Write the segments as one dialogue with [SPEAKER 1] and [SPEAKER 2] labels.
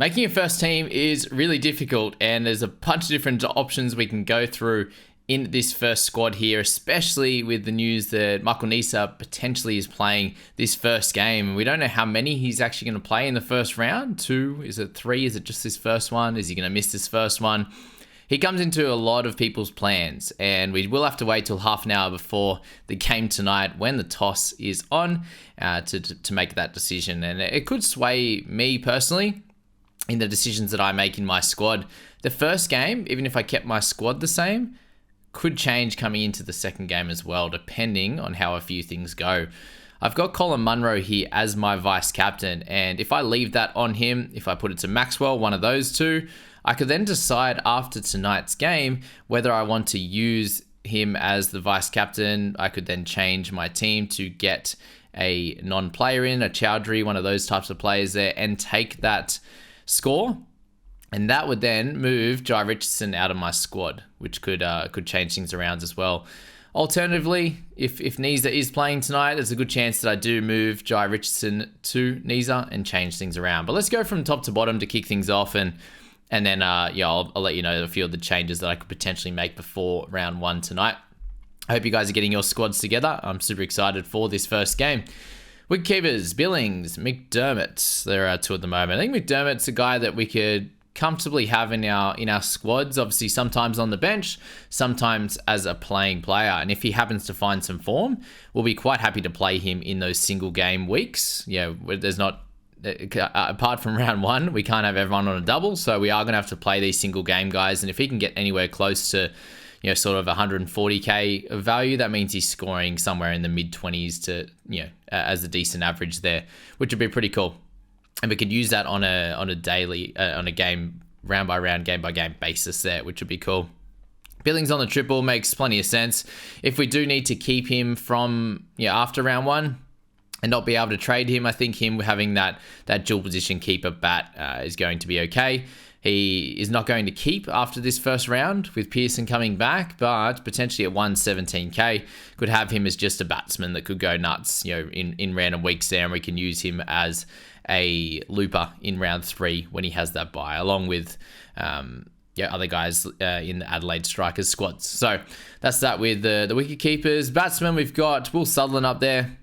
[SPEAKER 1] Making a first team is really difficult, and there's a bunch of different options we can go through in this first squad here, especially with the news that Michael Nisa potentially is playing this first game. And we don't know how many he's actually going to play in the first round. 2? Is it 3? Is it just this first one? Is he going to miss this first one? He comes into a lot of people's plans, and we will have to wait till half an hour before the game tonight when the toss is on to make that decision. And it could sway me personally in the decisions that I make in my squad. The first game, even if I kept my squad the same, could change coming into the second game as well, depending on how a few things go. I've got Colin Munro here as my vice captain, and if I leave that on him, if I put it to Maxwell, one of those two, I could then decide after tonight's game whether I want to use him as the vice captain. I could then change my team to get a non-player in, a Chowdhury, one of those types of players there, and take that score, and that would then move Jai Richardson out of my squad, which could change things around as well. Alternatively, if Nisa is playing tonight, there's a good chance that I do move Jai Richardson to Nisa and change things around. But let's go from top to bottom to kick things off, and then I'll let you know a few of the changes that I could potentially make before round 1 tonight. I hope you guys are getting your squads together. I'm super excited for this first game. Wicketkeepers, Billings, McDermott. There are 2 at the moment. I think McDermott's a guy that we could comfortably have in our squads. Obviously, sometimes on the bench, sometimes as a playing player. And if he happens to find some form, we'll be quite happy to play him in those single game weeks. There's not, apart from round 1, we can't have everyone on a double. So we are going to have to play these single game guys. And if he can get anywhere close to sort of 140k of value, that means he's scoring somewhere in the mid-20s to, as a decent average there, which would be pretty cool. And we could use that on a daily, on a game, round by round, game by game basis there, which would be cool. Billings on the triple makes plenty of sense. If we do need to keep him from, after round 1 and not be able to trade him, I think him having that dual position keeper bat is going to be okay. He is not going to keep after this first round with Pearson coming back, but potentially at 117k could have him as just a batsman that could go nuts, in random weeks there, and we can use him as a looper in round 3 when he has that bye, along with other guys in the Adelaide Strikers squads. So that's that with the wicket keepers. Batsmen, we've got Will Sutherland up there.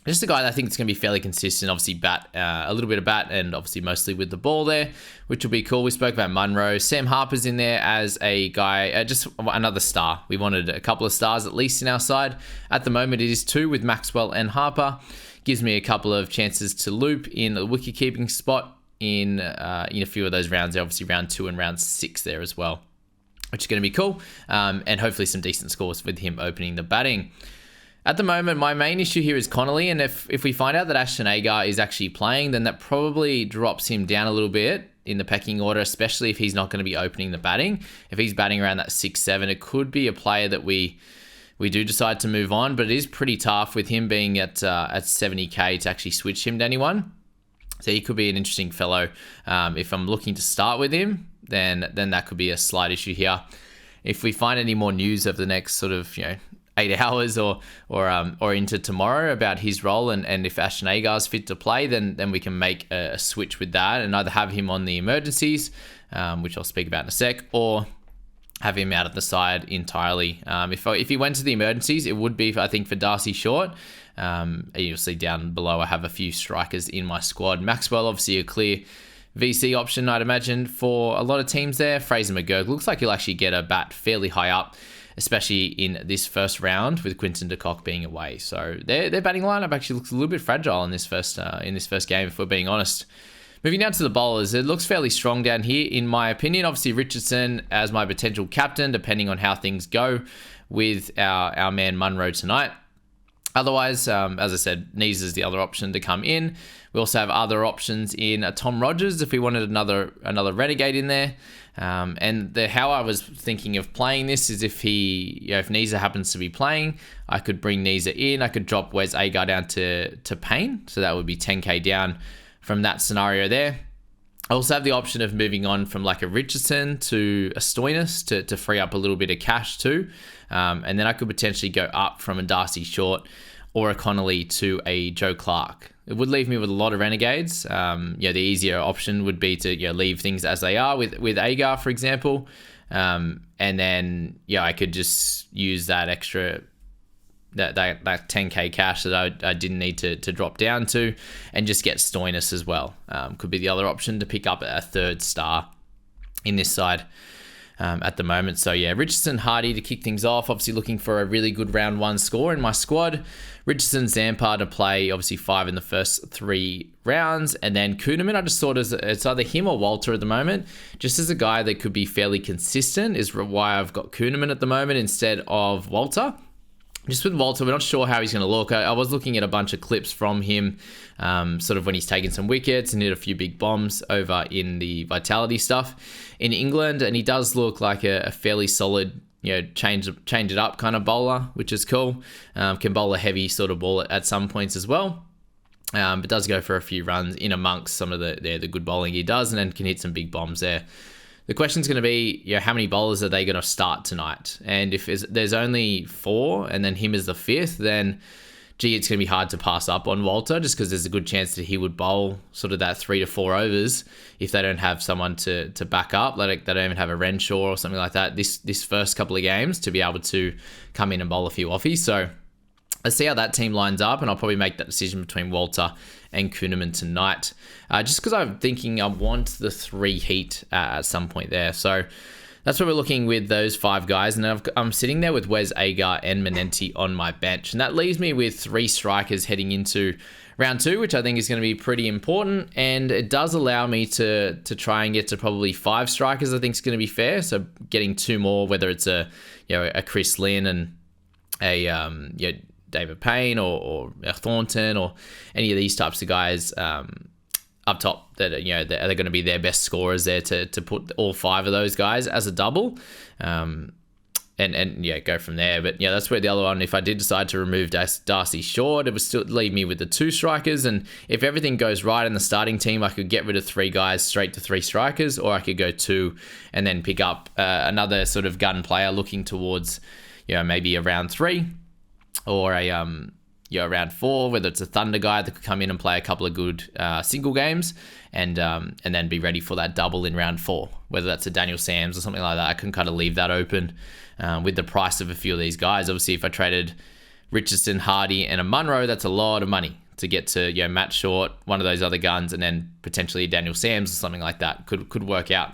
[SPEAKER 1] Just a guy that I think it's going to be fairly consistent. Obviously, a little bit of bat, and obviously mostly with the ball there, which will be cool. We spoke about Munro. Sam Harper's in there as a guy, just another star. We wanted a couple of stars at least in our side. At the moment, it is 2 with Maxwell and Harper. Gives me a couple of chances to loop in a wicket-keeping spot in a few of those rounds. Obviously, round 2 and round 6 there as well, which is going to be cool. And hopefully some decent scores with him opening the batting. At the moment, my main issue here is Connolly, and if we find out that Ashton Agar is actually playing, then that probably drops him down a little bit in the pecking order, especially if he's not going to be opening the batting. If he's batting around that 6-7, it could be a player that we do decide to move on, but it is pretty tough with him being at 70k to actually switch him to anyone. So he could be an interesting fellow. If I'm looking to start with him, then that could be a slight issue here. If we find any more news over the next sort of 8 hours or into tomorrow about his role and if Ashton Agar's fit to play, then we can make a switch with that and either have him on the emergencies, which I'll speak about in a sec, or have him out of the side entirely. If he went to the emergencies, it would be, I think, for Darcy Short. You'll see down below I have a few strikers in my squad. Maxwell, obviously a clear VC option, I'd imagine, for a lot of teams there. Fraser McGurk looks like he'll actually get a bat fairly high up, especially in this first round with Quinton de Kock being away. So their batting lineup actually looks a little bit fragile in this first game, if we're being honest. Moving down to the bowlers, it looks fairly strong down here, in my opinion. Obviously, Richardson as my potential captain, depending on how things go with our man Munro tonight. Otherwise, as I said, Nees is the other option to come in. We also have other options in Tom Rogers if we wanted another Renegade in there. And how I was thinking of playing this is if Nisa happens to be playing, I could bring Nisa in. I could drop Wes Agar down to Payne, so that would be 10k down from that scenario there. I also have the option of moving on from like a Richardson to a Stoinis to free up a little bit of cash too. And then I could potentially go up from a Darcy Short or a Connolly to a Joe Clark. It would leave me with a lot of Renegades. The easier option would be to leave things as they are with Agar, for example. And then, I could just use that extra, that 10k cash that I didn't need to drop down to, and just get Stoinis as well. Could be the other option to pick up a third star in this side at the moment. So Richardson, Hardy to kick things off. Obviously looking for a really good round 1 score in my squad. Richardson, Zampa to play obviously 5 in the first 3 rounds, and then Kuhneman I just thought it's either him or Walter at the moment, just as a guy that could be fairly consistent, is why I've got Kuhneman at the moment instead of Walter. Just with Walter, we're not sure how he's going to look. I was looking at a bunch of clips from him, sort of when he's taken some wickets and hit a few big bombs over in the Vitality stuff in England, and he does look like a fairly solid, change it up kind of bowler, which is cool. Can bowl a heavy sort of ball at some points as well, but does go for a few runs in amongst some of the good bowling he does, and then can hit some big bombs there. The question's going to be, how many bowlers are they going to start tonight? And if there's only 4 and then him as the 5th, then, it's going to be hard to pass up on Walter, just because there's a good chance that he would bowl sort of that 3 to 4 overs if they don't have someone to back up. Like they don't even have a Renshaw or something like that this first couple of games to be able to come in and bowl a few offies. So let's see how that team lines up, and I'll probably make that decision between Walter and Kuhneman tonight, just because I'm thinking I want the 3 heat at some point there. So that's where we're looking with those 5 guys, and then I'm sitting there with Wes Agar and Manenti on my bench, and that leaves me with 3 strikers heading into round 2, which I think is going to be pretty important, and it does allow me to try and get to probably 5 strikers. I think is going to be fair. So getting 2 more, whether it's a Chris Lynn and a David Payne or Thornton or any of these types of guys up top that they're going to be their best scorers there to put all 5 of those guys as a double, and go from there. But that's where the other one, if I did decide to remove Darcy Short, it would still leave me with the 2 strikers, and if everything goes right in the starting team, I could get rid of 3 guys straight to 3 strikers, or I could go 2 and then pick up another sort of gun player looking towards maybe a round 3 or a round 4, whether it's a Thunder guy that could come in and play a couple of good single games, and then be ready for that double in round 4, whether that's a Daniel Sams or something like that. I can kind of leave that open with the price of a few of these guys. Obviously, if I traded Richardson, Hardy, and a Munro, that's a lot of money to get to Matt Short, one of those other guns, and then potentially Daniel Sams or something like that could work out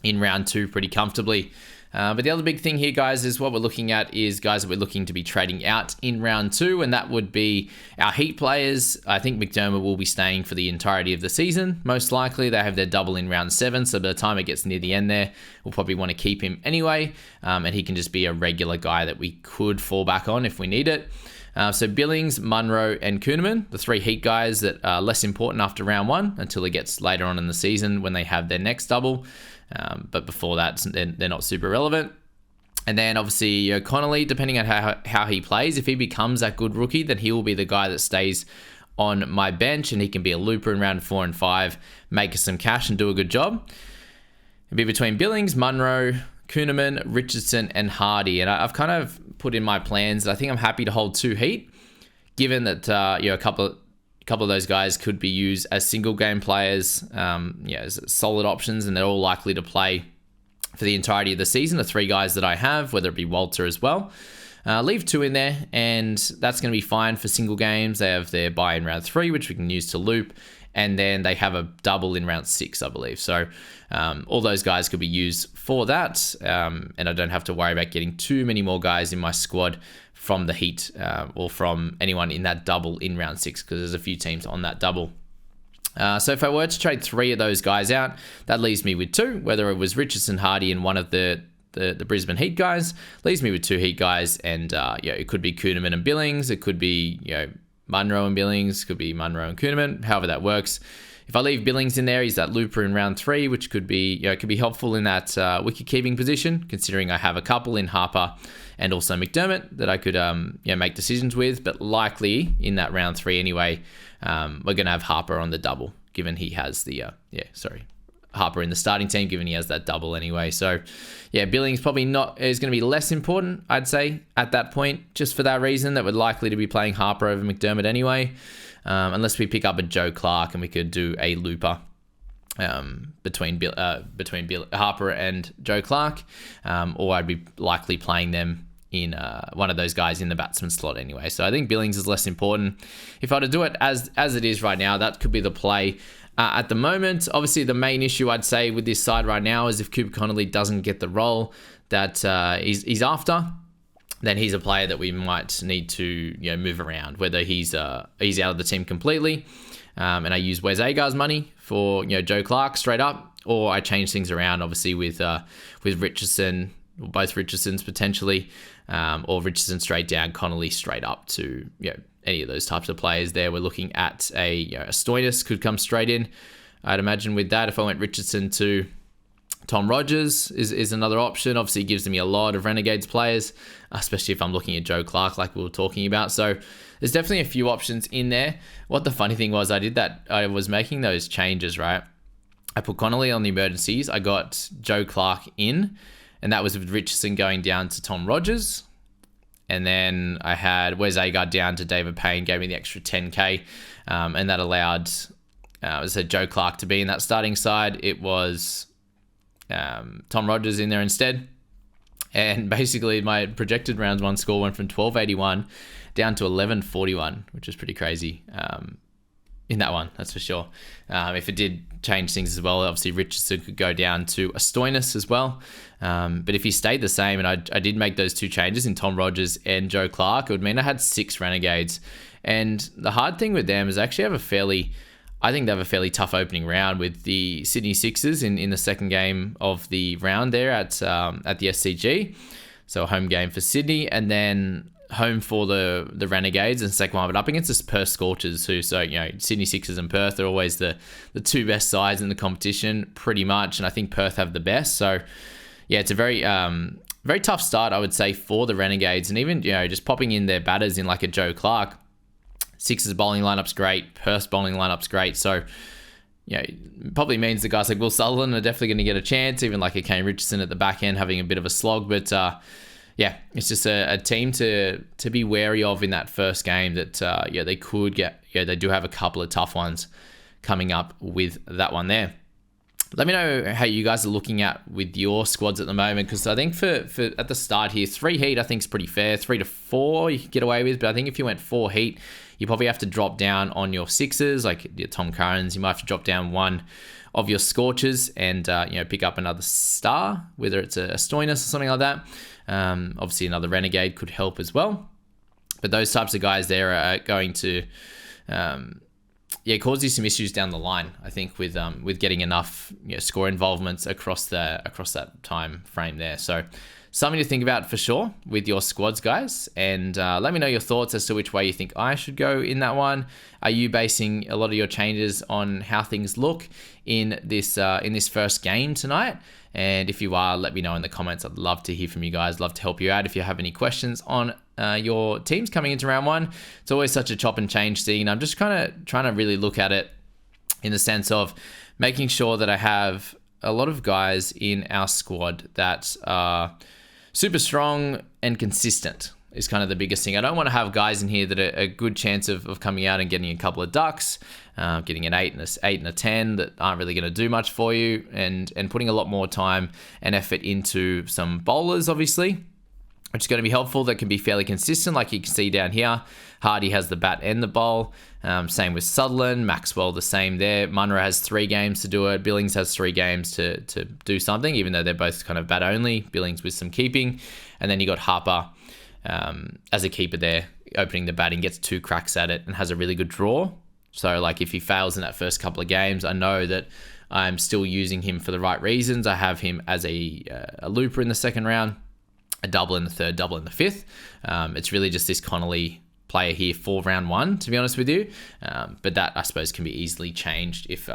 [SPEAKER 1] in round 2 pretty comfortably. But the other big thing here, guys, is what we're looking at is guys that we're looking to be trading out in round 2, and that would be our Heat players. I think McDermott will be staying for the entirety of the season, most likely. They have their double in round 7, so by the time it gets near the end there, we'll probably want to keep him anyway, and he can just be a regular guy that we could fall back on if we need it. So Billings, Munro, and Kuhneman, the 3 Heat guys that are less important after round 1 until it gets later on in the season when they have their next double. But before that, they're not super relevant. And then obviously Connolly, depending on how he plays, if he becomes that good rookie, then he will be the guy that stays on my bench, and he can be a looper in round 4 and 5, make us some cash and do a good job. It'll be between Billings, Munro, Kuhneman, Richardson, and Hardy. And I've kind of put in my plans that I think I'm happy to hold 2 Heat, given that a couple of those guys could be used as single game players, as solid options, and they're all likely to play for the entirety of the season. The 3 guys that I have, whether it be Walter as well. Leave 2 in there, and that's going to be fine for single games. They have their bye in round 3, which we can use to loop, and then they have a double in round 6, I believe. So all those guys could be used for that, and I don't have to worry about getting too many more guys in my squad from the Heat or from anyone in that double in round 6, because there's a few teams on that double. So if I were to trade 3 of those guys out, that leaves me with 2, whether it was Richardson, Hardy, and one of the Brisbane Heat guys, leaves me with 2 Heat guys, and it could be Kuhneman and Billings, it could be Munro and Billings, could be Munro and Kuhneman, however that works. If I leave Billings in there, he's that looper in round 3, which could be helpful in that wicket keeping position, considering I have a couple in Harper and also McDermott that I could make decisions with. But likely in that round 3 anyway, we're going to have Harper on the double, given he has the Harper in the starting team, given he has that double anyway. So Billings probably is going to be less important, I'd say, at that point, just for that reason that we're likely to be playing Harper over McDermott anyway. unless we pick up a Joe Clark and we could do a looper between Harper and Joe Clark, or I'd be likely playing them in one of those guys in the batsman slot anyway. So I think Billings is less important. If I were to do it as it is right now, that could be the play at the moment. Obviously, the main issue I'd say with this side right now is if Cooper Connolly doesn't get the role that he's after, then he's a player that we might need to move around, whether he's out of the team completely, and I use Wes Agar's money for Joe Clark straight up, or I change things around, obviously with Richardson, or both Richardsons potentially, or Richardson straight down, Connolly straight up to any of those types of players there. We're looking at a Stoinis could come straight in, I'd imagine, with that. If I went Richardson to Tom Rogers is another option. Obviously, it gives me a lot of Renegades players, especially if I'm looking at Joe Clark like we were talking about. So there's definitely a few options in there. What the funny thing was, I was making those changes, right? I put Connolly on the emergencies. I got Joe Clark in, and that was with Richardson going down to Tom Rogers. And then I had Wes Agar down to David Payne, gave me the extra 10K. And that allowed, Joe Clark to be in that starting side. It was Tom Rogers in there instead. And basically my projected rounds one score went from 1281 down to 1141, which is pretty crazy in that one, that's for sure. If it did change things as well, obviously Richardson could go down to a Stoinis as well. But if he stayed the same, and I did make those two changes in Tom Rogers and Joe Clark, it would mean I had 6 Renegades. And the hard thing with them is I actually have I think they have a fairly tough opening round with the Sydney Sixers in the second game of the round there at the SCG. So a home game for Sydney, and then home for the Renegades, and second one, but up against the Perth Scorchers, Sydney Sixers and Perth are always the two best sides in the competition, pretty much, and I think Perth have the best. So yeah, it's a very very tough start, I would say, for the Renegades, and even just popping in their batters in like a Joe Clark. Sixers bowling lineup's great, Perth's bowling lineup's great, so probably means the guys like Will Sutherland are definitely going to get a chance, even like a Kane Richardson at the back end having a bit of a slog, but yeah, it's just a team to be wary of in that first game that, they could get, they do have a couple of tough ones coming up with that one there. Let me know how you guys are looking at with your squads at the moment, because I think for at the start here, 3 heat I think is pretty fair. 3 to 4 you could get away with, but I think if you went 4 heat, you probably have to drop down on your sixes, like your Tom Currans. You might have to drop down one of your Scorchers and pick up another star, whether it's a Stoinis or something like that. Obviously another Renegade could help as well, but those types of guys there are going to cause you some issues down the line, I think, with getting enough score involvements across that time frame there. So something to think about for sure with your squads, guys. And let me know your thoughts as to which way you think I should go in that one. Are you basing a lot of your changes on how things look in this first game tonight? And if you are, let me know in the comments. I'd love to hear from you guys. Love to help you out if you have any questions on your teams coming into round one. It's always such a chop and change thing. I'm just kind of trying to really look at it in the sense of making sure that I have a lot of guys in our squad that are super strong and consistent is kind of the biggest thing. I don't want to have guys in here that are a good chance of coming out and getting a couple of ducks, getting an 8 and a 10 that aren't really going to do much for you, and putting a lot more time and effort into some bowlers, obviously, which is going to be helpful, that can be fairly consistent. Like you can see down here, Hardy has the bat and the bowl. Same with Sutherland. Maxwell, the same there. Munro has 3 games to do it. Billings has 3 games to do something, even though they're both kind of bat only. Billings with some keeping. And then you got Harper as a keeper there, opening the batting, gets 2 cracks at it and has a really good draw. So like if he fails in that first couple of games, I know that I'm still using him for the right reasons. I have him as a looper in the second round, a double in the third, double in the fifth. It's really just this Connolly player here for round one, to be honest with you. But that, I suppose, can be easily changed if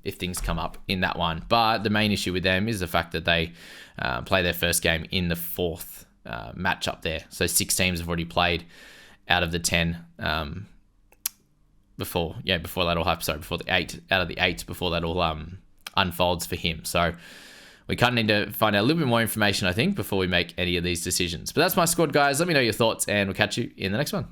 [SPEAKER 1] things come up in that one. But the main issue with them is the fact that they play their first game in the 4th matchup there. So 6 teams have already played out of the 10 before that all happens. Sorry, before the 8 out of the 8 before that all unfolds for him. So we kind of need to find out a little bit more information, I think, before we make any of these decisions. But that's my squad, guys. Let me know your thoughts, and we'll catch you in the next one.